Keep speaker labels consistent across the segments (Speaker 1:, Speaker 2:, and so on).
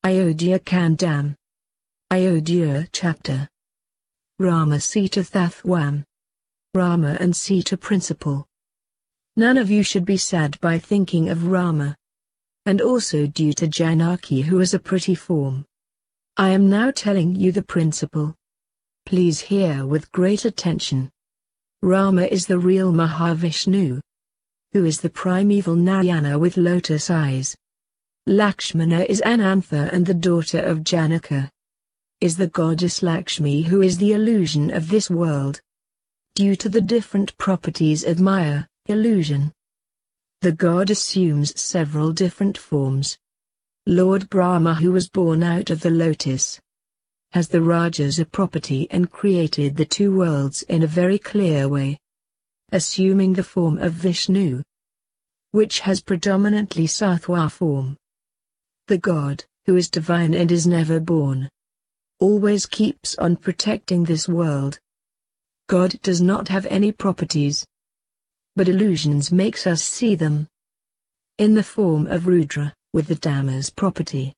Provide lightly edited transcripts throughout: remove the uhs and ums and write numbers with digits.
Speaker 1: Ayodhya Kandam. Ayodhya chapter. Rama Sita Thathwam. Rama and Sita principle. None of you should be sad by thinking of Rama. And also due to Janaki, who is a pretty form. I am now telling you the principle. Please hear with great attention. Rama is the real Maha Vishnu, who is the primeval Narayana with lotus eyes. Lakshmana is Anantha and the daughter of Janaka. Is the goddess Lakshmi, who is the illusion of this world. Due to the different properties of Maya, illusion, the god assumes several different forms. Lord Brahma, who was born out of the lotus, has the Rajas a property and created the two worlds in a very clear way, assuming the form of Vishnu, which has predominantly Sattva form. The God, who is divine and is never born, always keeps on protecting this world. God does not have any properties, but illusions makes us see them. In the form of Rudra, with the Dhamma's property,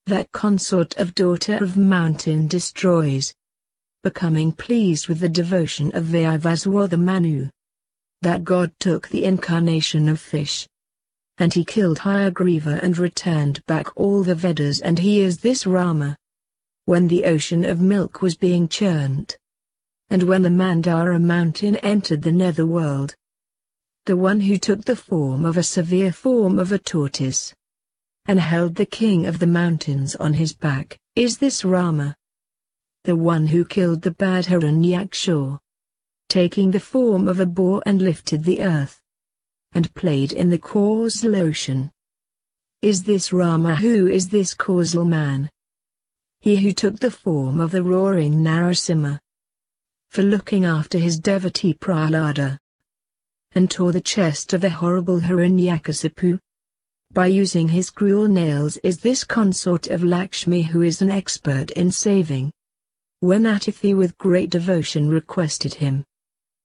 Speaker 1: that consort of daughter of mountain destroys, becoming pleased with the devotion of Vayavaswa the Manu. That God took the incarnation of fish, and he killed Hayagriva and returned back all the Vedas, and he is this Rama. When the ocean of milk was being churned, and when the Mandhara mountain entered the netherworld, the one who took the form of a severe form of a tortoise, and held the king of the mountains on his back, is this Rama. The one who killed the bad Hiranyaksha, taking the form of a boar and lifted the earth, and played in the causal ocean. Is this Rama, who is this causal man? He who took the form of the roaring Narasimha, for looking after his devotee Prahlada, and tore the chest of the horrible Hiranyakasipu. By using his cruel nails is this consort of Lakshmi, who is an expert in saving. When Athri with great devotion requested him,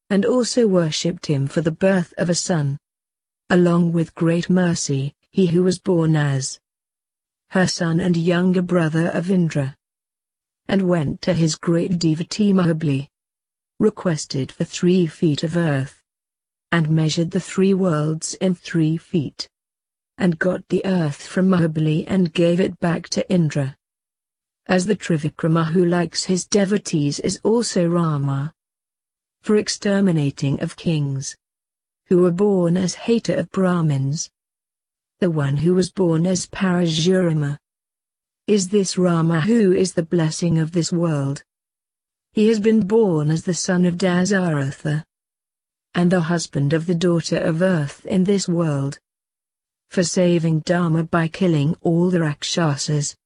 Speaker 1: and also worshipped him for the birth of a son, along with great mercy, he who was born as her son and younger brother of Indra, and went to his great devotee Mahabali, requested for 3 feet of earth, and measured the 3 worlds in 3 feet, and got the earth from Mahabali and gave it back to Indra. As the Trivikrama who likes his devotees is also Rama, for exterminating of kings, who were born as hater of Brahmins. The one who was born as Parashurama, is this Rama, who is the blessing of this world. He has been born as the son of Dasaratha, and the husband of the daughter of earth in this world, for saving Dharma by killing all the Rakshasas,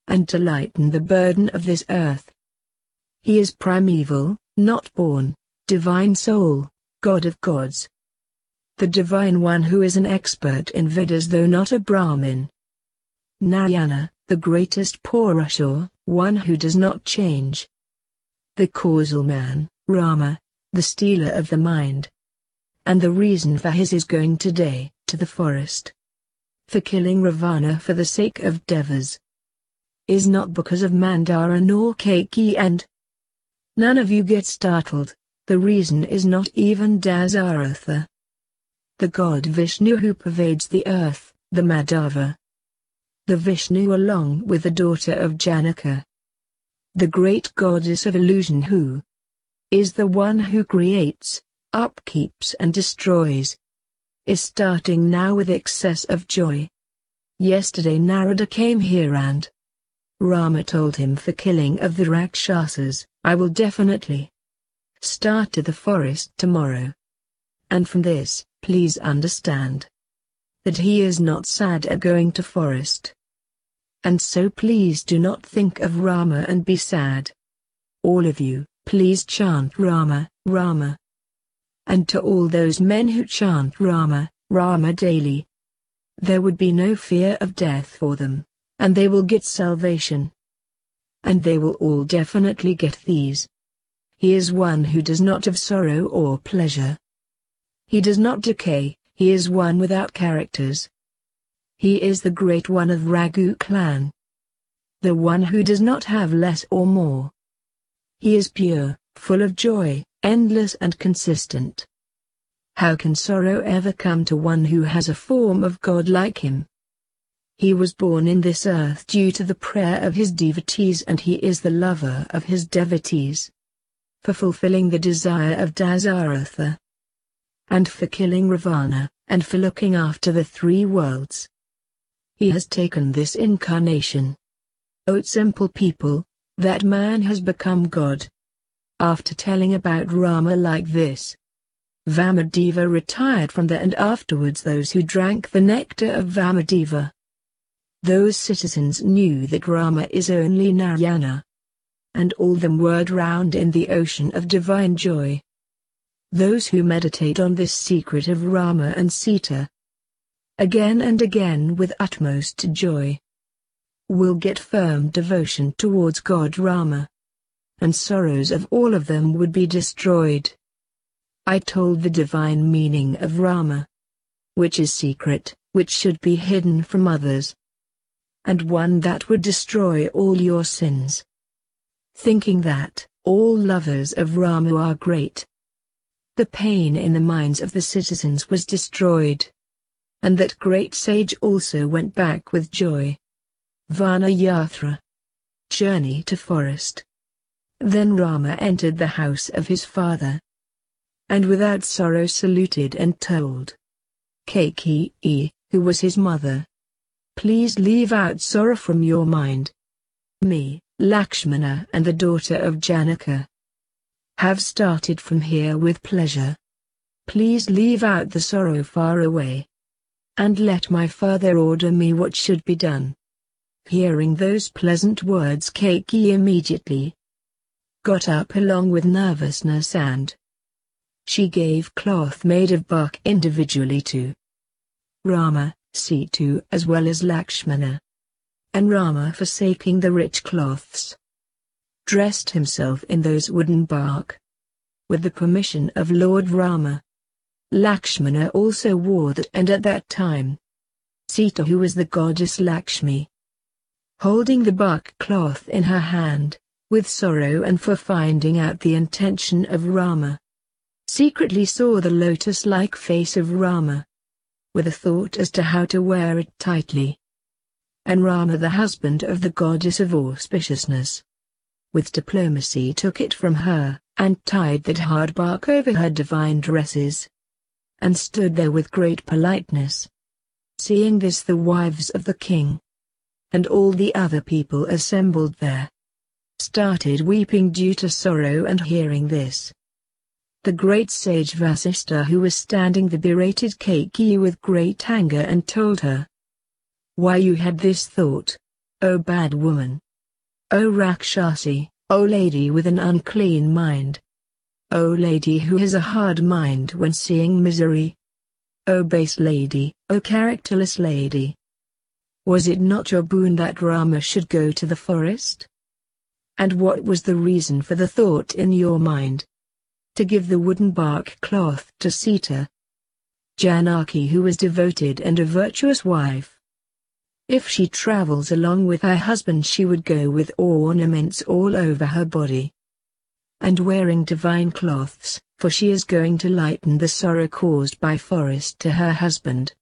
Speaker 1: and to lighten the burden of this earth. He is primeval, not born, divine soul, God of gods. The divine one who is an expert in Vedas though not a Brahmin. Narayana, the greatest Purusha, one who does not change. The causal man, Rama, the stealer of the mind. And the reason for his is going today to the forest, for killing Ravana for the sake of devas, is not because of Mandhara nor Kaikeyi, and none of you get startled. The reason is not even Dasaratha, the god Vishnu who pervades the earth, the Madhava, the Vishnu along with the daughter of Janaka, the great goddess of illusion, who is the one who creates, upkeeps and destroys, is starting now with excess of joy. Yesterday Narada came here and Rama told him, for killing of the Rakshasas, I will definitely start to the forest tomorrow. And from this, please understand that he is not sad at going to forest. And so please do not think of Rama and be sad. All of you, please chant Rama, Rama. And to all those men who chant Rama, Rama daily, there would be no fear of death for them, and they will get salvation. And they will all definitely get these. He is one who does not have sorrow or pleasure. He does not decay, he is one without characters. He is the great one of Raghu clan, the one who does not have less or more. He is pure, full of joy, endless and consistent. How can sorrow ever come to one who has a form of God like him? He was born in this earth due to the prayer of his devotees, and he is the lover of his devotees. For fulfilling the desire of Dasaratha, and for killing Ravana, and for looking after the three worlds, he has taken this incarnation. O simple people, that man has become God. After telling about Rama like this, Vamadeva retired from there, and afterwards those who drank the nectar of Vamadeva. Those citizens knew that Rama is only Narayana, and all them whirled round in the ocean of divine joy. Those who meditate on this secret of Rama and Sita, again and again with utmost joy, will get firm devotion towards God Rama, and sorrows of all of them would be destroyed. I told the divine meaning of Rama, which is secret, which should be hidden from others, and one that would destroy all your sins. Thinking that all lovers of Rama are great, the pain in the minds of the citizens was destroyed, and that great sage also went back with joy. Vana Yatra, journey to forest. Then Rama entered the house of his father, and without sorrow saluted and told Kaikeyi, who was his mother, "Please leave out sorrow from your mind. Me, Lakshmana and the daughter of Janaka, have started from here with pleasure. Please leave out the sorrow far away, and let my father order me what should be done." Hearing those pleasant words, Kaikeyi immediately got up along with nervousness, and she gave cloth made of bark individually to Rama, Sita as well as Lakshmana. And Rama, forsaking the rich cloths, dressed himself in those wooden bark. With the permission of Lord Rama, Lakshmana also wore that, and at that time, Sita, who was the goddess Lakshmi, holding the bark cloth in her hand, with sorrow and for finding out the intention of Rama, secretly saw the lotus-like face of Rama, with a thought as to how to wear it tightly. And Rama, the husband of the goddess of auspiciousness, with diplomacy took it from her, and tied that hard bark over her divine dresses, and stood there with great politeness. Seeing this, the wives of the king, and all the other people assembled there, started weeping due to sorrow, and hearing this, the great sage Vasishta, who was standing there, berated Kaikeyi with great anger and told her, "Why you had this thought, O bad woman? O Rakshasi, O lady with an unclean mind. O lady who has a hard mind when seeing misery. O base lady, O characterless lady. Was it not your boon that Rama should go to the forest? And what was the reason for the thought in your mind? To give the wooden bark cloth to Sita, Janaki, who was devoted and a virtuous wife. If she travels along with her husband, she would go with ornaments all over her body, and wearing divine cloths, for she is going to lighten the sorrow caused by forest to her husband,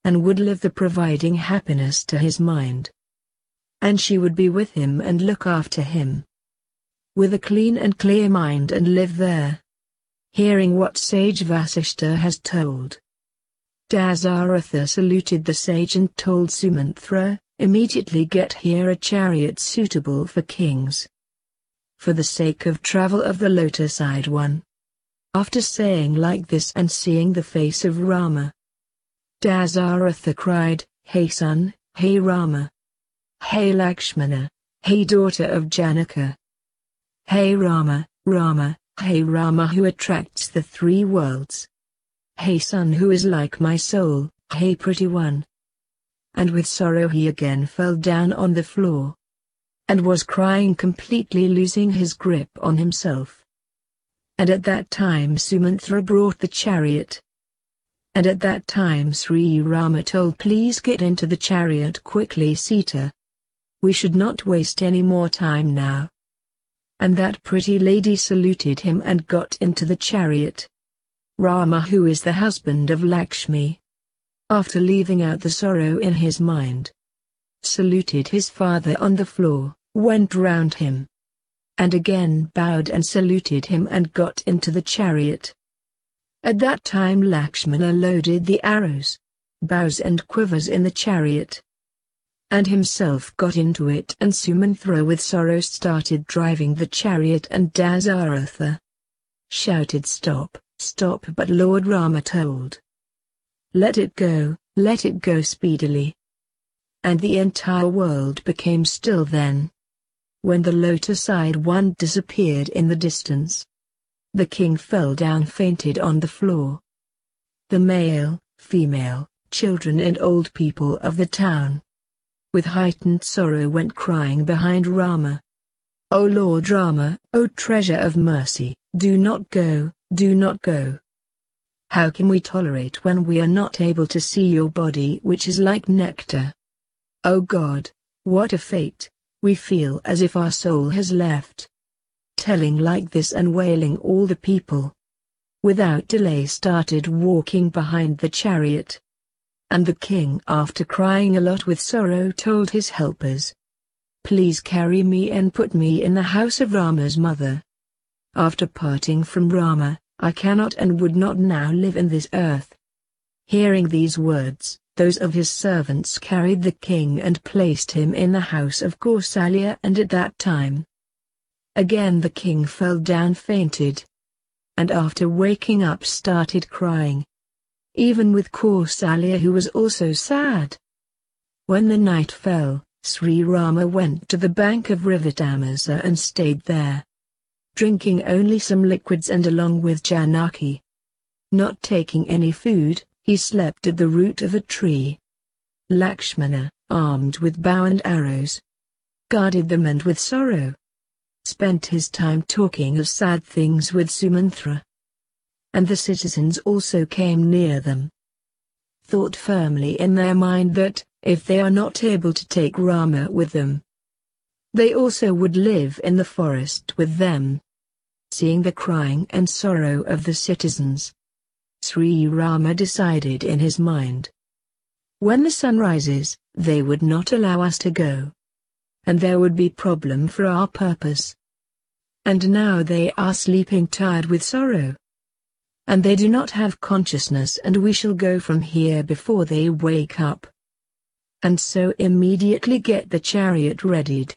Speaker 1: and would live the providing happiness to his mind. And she would be with him and look after him, with a clean and clear mind, and live there." Hearing what sage Vasishta has told, Dasaratha saluted the sage and told Sumantra, "Immediately get here a chariot suitable for kings, for the sake of travel of the lotus-eyed one." After saying like this and seeing the face of Rama, Dasaratha cried, "Hey son, hey Rama! Hey Lakshmana, hey daughter of Janaka! Hey Rama, Rama, hey Rama who attracts the three worlds! Hey son who is like my soul, hey pretty one!" And with sorrow he again fell down on the floor, and was crying, completely losing his grip on himself. And at that time Sumantra brought the chariot. And at that time Sri Rama told, "Please get into the chariot quickly, Sita." We should not waste any more time now." And that pretty lady saluted him and got into the chariot. Rama, who is the husband of Lakshmi, after leaving out the sorrow in his mind, saluted his father on the floor, went round him, and again bowed and saluted him and got into the chariot. At that time Lakshmana loaded the arrows, bows and quivers in the chariot, and himself got into it, and Sumantra with sorrow started driving the chariot, and Dasaratha shouted, "Stop, stop," but Lord Rama told, let it go speedily." And the entire world became still then. When the lotus-eyed one disappeared in the distance, the king fell down fainted on the floor. The male, female, children and old people of the town, with heightened sorrow, went crying behind Rama, "O Lord Rama, O treasure of mercy, do not go, do not go. How can we tolerate when we are not able to see your body, which is like nectar? O God, what a fate, we feel as if our soul has left." Telling like this and wailing, all the people, without delay, started walking behind the chariot. And the king, after crying a lot with sorrow, told his helpers, "Please carry me and put me in the house of Rama's mother. After parting from Rama, I cannot and would not now live in this earth." Hearing these words, those of his servants carried the king and placed him in the house of Kausalya, and at that time again the king fell down fainted, and after waking up started crying, even with Kausalya, who was also sad. When the night fell, Sri Rama went to the bank of river Tamasa and stayed there, drinking only some liquids and along with Janaki, not taking any food, he slept at the root of a tree. Lakshmana, armed with bow and arrows, guarded them, and with sorrow spent his time talking of sad things with Sumantra. And the citizens also came near them, thought firmly in their mind that, if they are not able to take Rama with them, they also would live in the forest with them. Seeing the crying and sorrow of the citizens, Sri Rama decided in his mind, when the sun rises, they would not allow us to go, and there would be problem for our purpose. And now they are sleeping tired with sorrow, and they do not have consciousness, and we shall go from here before they wake up. And so immediately get the chariot readied,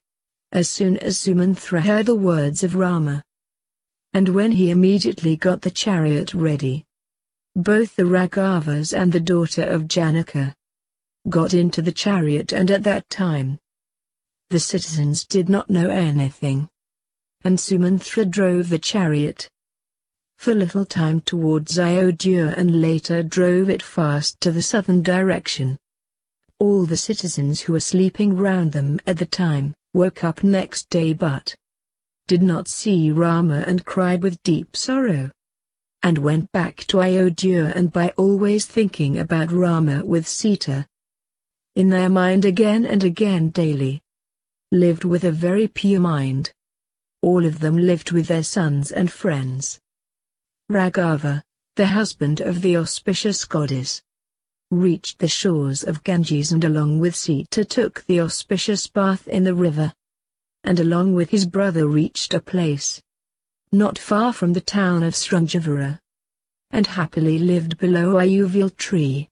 Speaker 1: as soon as Sumantra heard the words of Rama. And when he immediately got the chariot ready, both the Raghavas and the daughter of Janaka got into the chariot, and at that time the citizens did not know anything, and Sumantra drove the chariot for little time towards Ayodhya and later drove it fast to the southern direction. All the citizens who were sleeping round them at the time woke up next day but did not see Rama and cried with deep sorrow, and went back to Ayodhya, and by always thinking about Rama with Sita in their mind again and again daily, lived with a very pure mind. All of them lived with their sons and friends. Raghava, the husband of the auspicious goddess, reached the shores of Ganges and along with Sita took the auspicious bath in the river, and along with his brother reached a place not far from the town of Srangavara, and happily lived below a uval tree.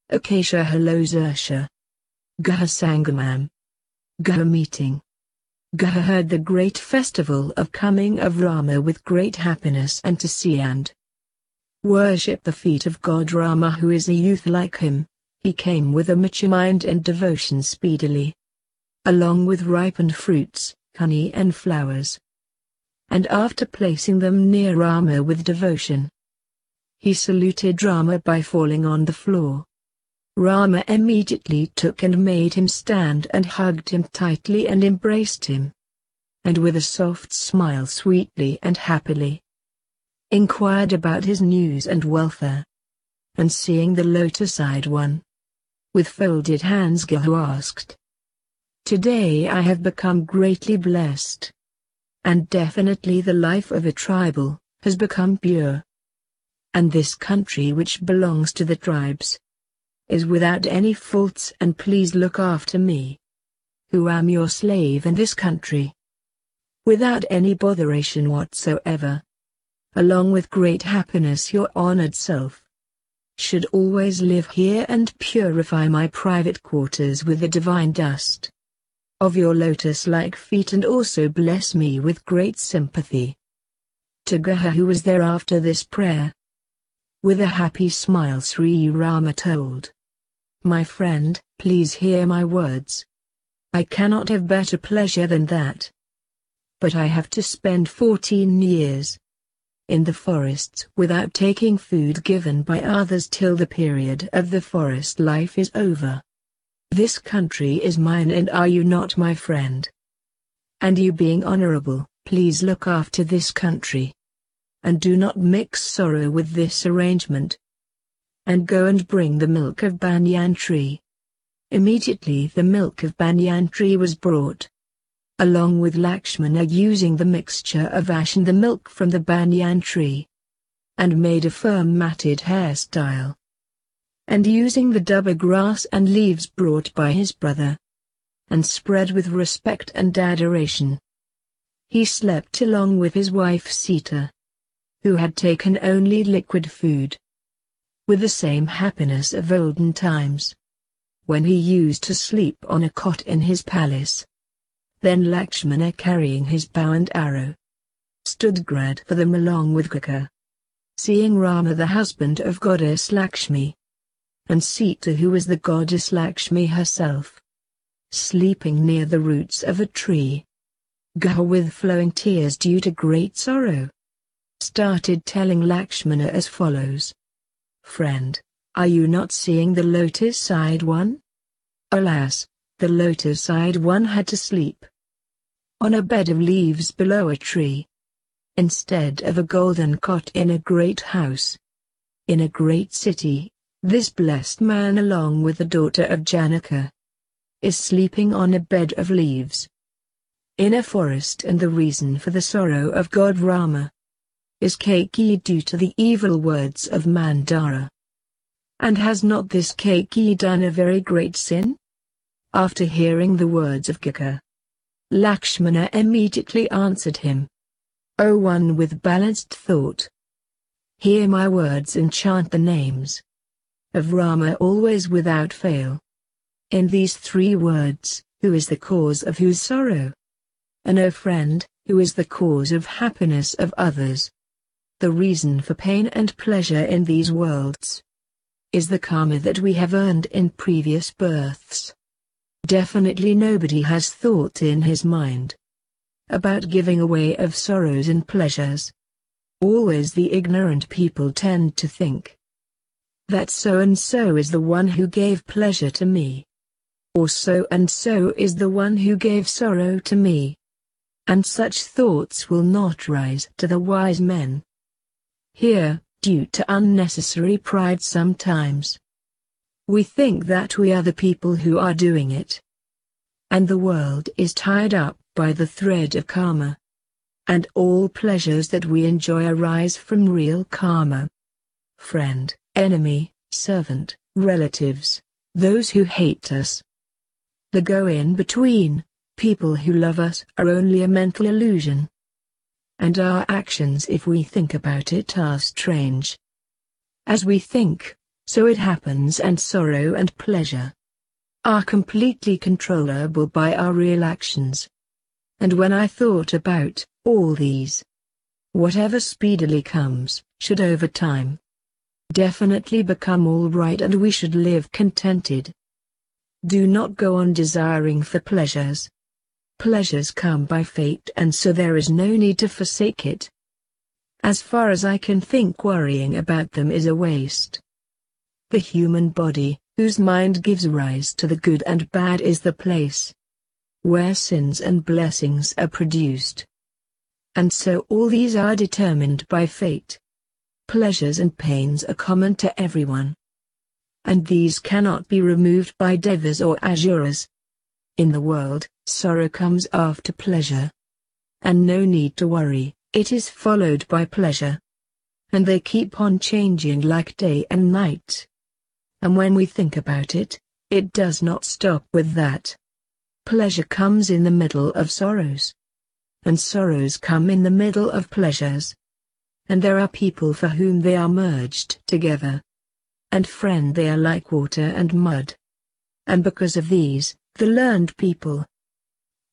Speaker 1: Acacia Halosersha. Guha Sangamam. Guha meeting. Guha heard the great festival of coming of Rama with great happiness, and to see and worship the feet of God Rama, who is a youth like him, he came with a mature mind and devotion speedily, along with ripened fruits, honey and flowers. And after placing them near Rama with devotion, he saluted Rama by falling on the floor. Rama immediately took and made him stand and hugged him tightly and embraced him, and with a soft smile sweetly and happily inquired about his news and welfare. And seeing the lotus-eyed one with folded hands, Guha asked, Today I have become greatly blessed. And definitely the life of a tribal has become pure. And this country which belongs to the tribes is without any faults, and please look after me, who am your slave in this country, without any botheration whatsoever. Along with great happiness, your honored self should always live here and purify my private quarters with the divine dust of your lotus-like feet, and also bless me with great sympathy. To Guha, who was there after this prayer, with a happy smile Sri Rama told, "My friend, please hear my words. I cannot have better pleasure than that. But I have to spend 14 years in the forests without taking food given by others till the period of the forest life is over. This country is mine, and are you not my friend? And you being honorable, please look after this country. And do not mix sorrow with this arrangement. And go and bring the milk of banyan tree." Immediately the milk of banyan tree was brought, along with Lakshmana using the mixture of ash and the milk from the banyan tree, and made a firm matted hairstyle. And using the dubba grass and leaves brought by his brother, and spread with respect and adoration, he slept along with his wife Sita, who had taken only liquid food, with the same happiness of olden times, when he used to sleep on a cot in his palace. Then Lakshmana, carrying his bow and arrow, stood guard for them along with Guha. Seeing Rama, the husband of Goddess Lakshmi, and Sita, who was the Goddess Lakshmi herself, sleeping near the roots of a tree, Guha, with flowing tears due to great sorrow, started telling Lakshmana as follows: "Friend, are you not seeing the lotus-eyed one? Alas, the lotus-eyed one had to sleep on a bed of leaves below a tree, instead of a golden cot in a great house. In a great city, this blessed man along with the daughter of Janaka is sleeping on a bed of leaves in a forest, and the reason for the sorrow of God Rama is Kaikeyi due to the evil words of Mandhara. And has not this Kaikeyi done a very great sin?" After hearing the words of Guha, Lakshmana immediately answered him, "O one with balanced thought, hear my words and chant the names of Rama always without fail. In these 3 words, who is the cause of whose sorrow? And O friend, who is the cause of happiness of others? The reason for pain and pleasure in these worlds is the karma that we have earned in previous births. Definitely nobody has thought in his mind about giving away of sorrows and pleasures. Always the ignorant people tend to think that so and so is the one who gave pleasure to me, or so and so is the one who gave sorrow to me. And such thoughts will not rise to the wise men. Here, due to unnecessary pride sometimes, we think that we are the people who are doing it. And the world is tied up by the thread of karma. And all pleasures that we enjoy arise from real karma. Friend, enemy, servant, relatives, those who hate us, the go-in-between, people who love us, are only a mental illusion. And our actions, if we think about it, are strange. As we think, so it happens, and sorrow and pleasure are completely controllable by our real actions. And when I thought about all these, whatever speedily comes, should over time definitely become all right, and we should live contented. Do not go on desiring for pleasures. Pleasures come by fate, and so there is no need to forsake it. As far as I can think, worrying about them is a waste. The human body, whose mind gives rise to the good and bad, is the place where sins and blessings are produced. And so all these are determined by fate. Pleasures and pains are common to everyone, and these cannot be removed by devas or asuras. In the world, sorrow comes after pleasure. And no need to worry, it is followed by pleasure. And they keep on changing like day and night. And when we think about it, it does not stop with that. Pleasure comes in the middle of sorrows. And sorrows come in the middle of pleasures. And there are people for whom they are merged together. And friend, they are like water and mud. And because of these, the learned people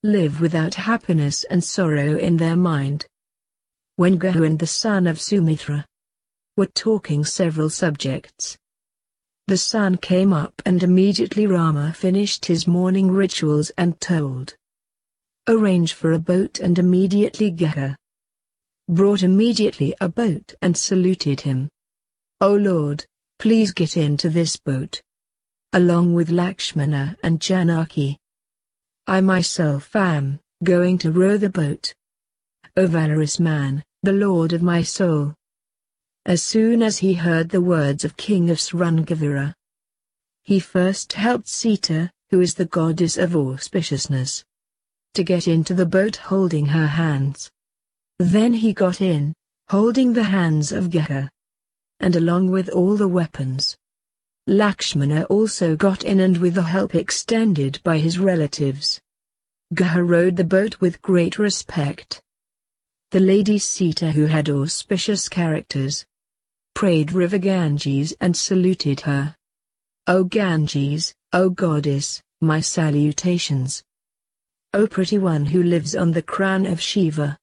Speaker 1: live without happiness and sorrow in their mind. When Guha and the son of Sumitra were talking several subjects, the sun came up and immediately Rama finished his morning rituals and told, "Arrange for a boat," and immediately Guha brought immediately a boat and saluted him. "O Lord, please get into this boat, along with Lakshmana and Janaki. I myself am going to row the boat. O valorous man, the lord of my soul." As soon as he heard the words of King of Srungavira, he first helped Sita, who is the goddess of auspiciousness, to get into the boat holding her hands. Then he got in, holding the hands of Guha, and along with all the weapons. Lakshmana also got in, and with the help extended by his relatives, Guha rowed the boat with great respect. The lady Sita, who had auspicious characters, prayed river Ganges and saluted her. "O Ganges, O goddess, my salutations. O pretty one who lives on the crown of Shiva.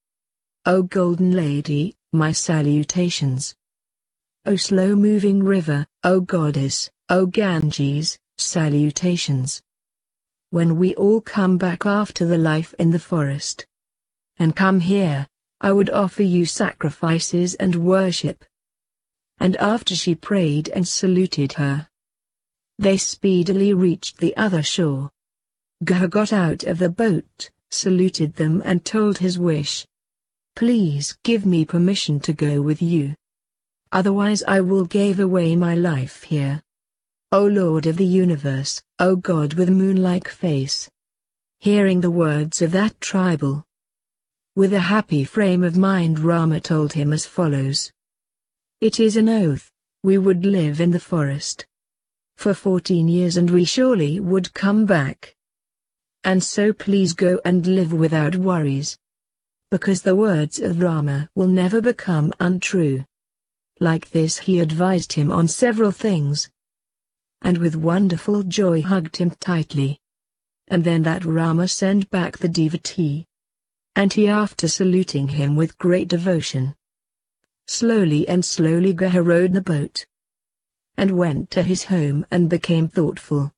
Speaker 1: O golden lady, my salutations. O slow-moving river, O goddess, O Ganges, salutations. When we all come back after the life in the forest, and come here, I would offer you sacrifices and worship." And after she prayed and saluted her, they speedily reached the other shore. Guha got out of the boat, saluted them and told his wish. "Please give me permission to go with you. Otherwise I will give away my life here. O Lord of the universe, O God with moon-like face." Hearing the words of that tribal, with a happy frame of mind, Rama told him as follows. "It is an oath, we would live in the forest for 14 years and we surely would come back. And so please go and live without worries. Because the words of Rama will never become untrue." Like this he advised him on several things, and with wonderful joy hugged him tightly. And then that Rama sent back the devotee. And he, after saluting him with great devotion, slowly Guha rowed the boat, and went to his home and became thoughtful.